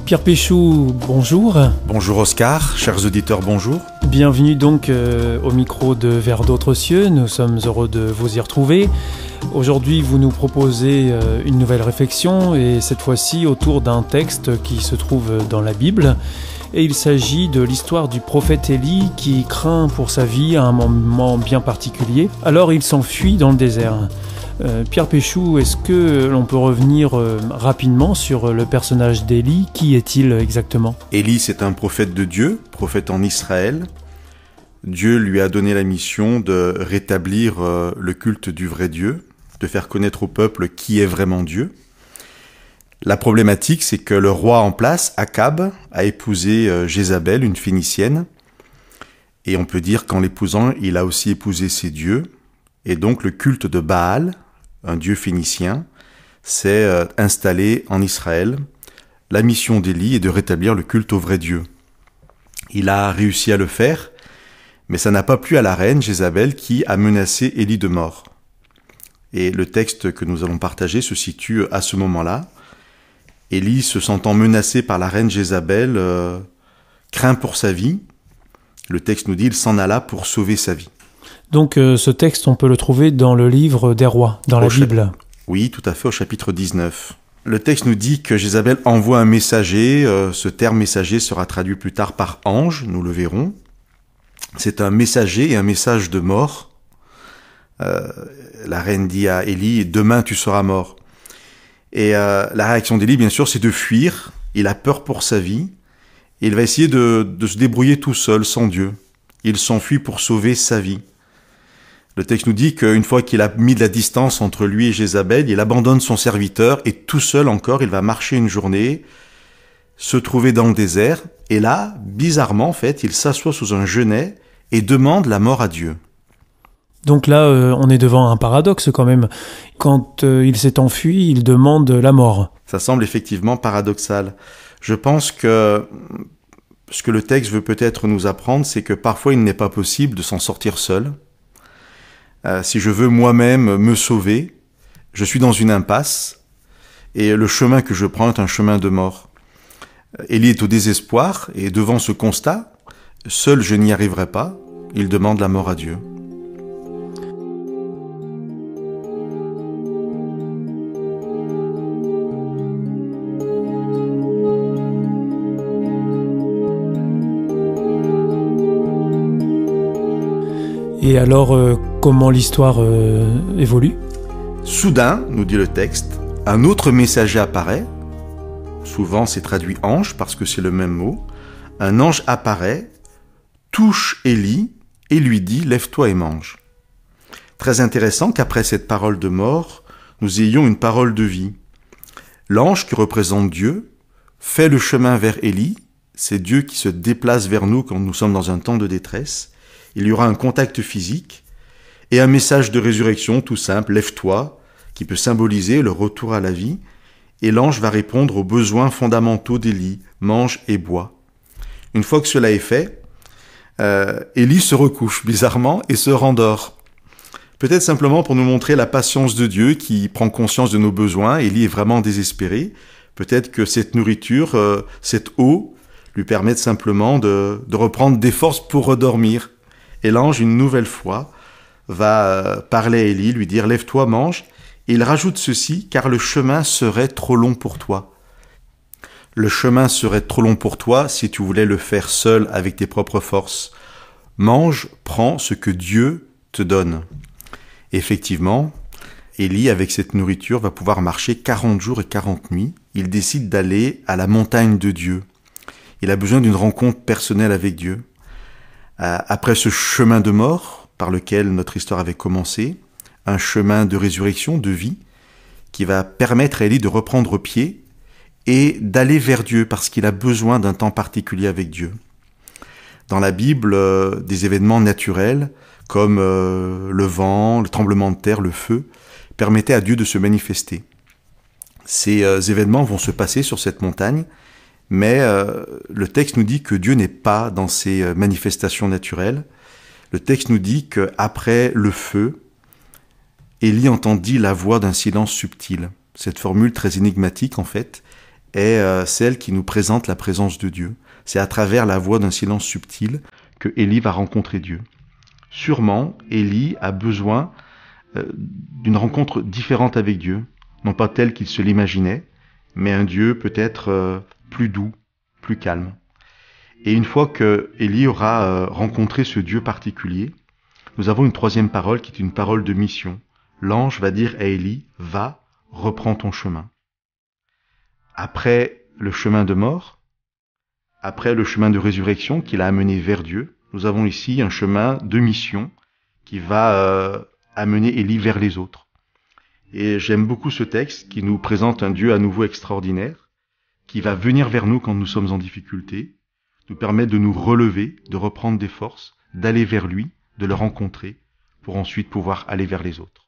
Pierre Péchou, bonjour. Bonjour Oscar, chers auditeurs, bonjour. Bienvenue donc au micro de Vers d'autres cieux, nous sommes heureux de vous y retrouver. Aujourd'hui, vous nous proposez une nouvelle réflexion et cette fois-ci autour d'un texte qui se trouve dans la Bible. Et il s'agit de l'histoire du prophète Élie qui craint pour sa vie à un moment bien particulier. Alors il s'enfuit dans le désert. Pierre Péchou, est-ce que l'on peut revenir rapidement sur le personnage d'Élie? Qui est-il exactement? Élie, c'est un prophète de Dieu, prophète en Israël. Dieu lui a donné la mission de rétablir le culte du vrai Dieu, de faire connaître au peuple qui est vraiment Dieu. La problématique, c'est que le roi en place, Akab, a épousé Jézabel, une Phénicienne. Et on peut dire qu'en l'épousant, il a aussi épousé ses dieux. Et donc le culte de Baal, un dieu phénicien, s'est installé en Israël. La mission d'Élie est de rétablir le culte au vrai Dieu. Il a réussi à le faire, mais ça n'a pas plu à la reine Jézabel qui a menacé Élie de mort. Et le texte que nous allons partager se situe à ce moment-là. Élie, se sentant menacé par la reine Jézabel, craint pour sa vie. Le texte nous dit, il s'en alla pour sauver sa vie. Donc ce texte, on peut le trouver dans le livre des rois, dans la Bible. Oui, tout à fait, au chapitre 19. Le texte nous dit que Jézabel envoie un messager. Ce terme messager sera traduit plus tard par ange, nous le verrons. C'est un messager et un message de mort. La reine dit à Élie, « Demain tu seras mort ». Et la réaction d'Élie, bien sûr, c'est de fuir. Il a peur pour sa vie. Et il va essayer de se débrouiller tout seul, sans Dieu. Il s'enfuit pour sauver sa vie. Le texte nous dit qu'une fois qu'il a mis de la distance entre lui et Jézabel, il abandonne son serviteur et tout seul encore, il va marcher une journée, se trouver dans le désert. Et là, bizarrement, en fait, il s'assoit sous un genêt et demande la mort à Dieu. Donc là, on est devant un paradoxe quand même. Quand il s'est enfui, il demande la mort. Ça semble effectivement paradoxal. Je pense que ce que le texte veut peut-être nous apprendre, c'est que parfois il n'est pas possible de s'en sortir seul. Si je veux moi-même me sauver, je suis dans une impasse et le chemin que je prends est un chemin de mort. Élie est au désespoir et devant ce constat, seul je n'y arriverai pas, il demande la mort à Dieu. Et alors, comment l'histoire évolue? Soudain, nous dit le texte, un autre messager apparaît. Souvent, c'est traduit ange parce que c'est le même mot. Un ange apparaît, touche Élie et lui dit « Lève-toi et mange ». Très intéressant qu'après cette parole de mort, nous ayons une parole de vie. L'ange qui représente Dieu fait le chemin vers Élie. C'est Dieu qui se déplace vers nous quand nous sommes dans un temps de détresse. Il y aura un contact physique et un message de résurrection tout simple, lève-toi, qui peut symboliser le retour à la vie. Et l'ange va répondre aux besoins fondamentaux d'Élie, mange et bois. Une fois que cela est fait, Élie se recouche bizarrement et se rendort. Peut-être simplement pour nous montrer la patience de Dieu qui prend conscience de nos besoins. Élie est vraiment désespéré. Peut-être que cette nourriture, cette eau, lui permet simplement de reprendre des forces pour redormir. Et l'ange, une nouvelle fois, va parler à Élie, lui dire « Lève-toi, mange ». Et il rajoute ceci « Car le chemin serait trop long pour toi ». Le chemin serait trop long pour toi si tu voulais le faire seul avec tes propres forces. Mange, prends ce que Dieu te donne. Et effectivement, Élie, avec cette nourriture, va pouvoir marcher 40 jours et 40 nuits. Il décide d'aller à la montagne de Dieu. Il a besoin d'une rencontre personnelle avec Dieu. Après ce chemin de mort par lequel notre histoire avait commencé, un chemin de résurrection, de vie, qui va permettre à Élie de reprendre pied et d'aller vers Dieu parce qu'il a besoin d'un temps particulier avec Dieu. Dans la Bible, des événements naturels comme le vent, le tremblement de terre, le feu, permettaient à Dieu de se manifester. Ces événements vont se passer sur cette montagne, mais le texte nous dit que Dieu n'est pas dans ces manifestations naturelles. Le texte nous dit qu'après le feu, Élie entendit la voix d'un silence subtil. Cette formule très énigmatique, en fait, est celle qui nous présente la présence de Dieu. C'est à travers la voix d'un silence subtil que Élie va rencontrer Dieu. Sûrement, Élie a besoin d'une rencontre différente avec Dieu, non pas telle qu'il se l'imaginait, mais un Dieu peut-être plus doux, plus calme. Et une fois que Élie aura rencontré ce Dieu particulier, nous avons une troisième parole qui est une parole de mission. L'ange va dire à Élie, va, reprends ton chemin. Après le chemin de mort, après le chemin de résurrection qui l'a amené vers Dieu, nous avons ici un chemin de mission qui va amener Élie vers les autres. Et j'aime beaucoup ce texte qui nous présente un Dieu à nouveau extraordinaire, qui va venir vers nous quand nous sommes en difficulté, nous permet de nous relever, de reprendre des forces, d'aller vers lui, de le rencontrer, pour ensuite pouvoir aller vers les autres.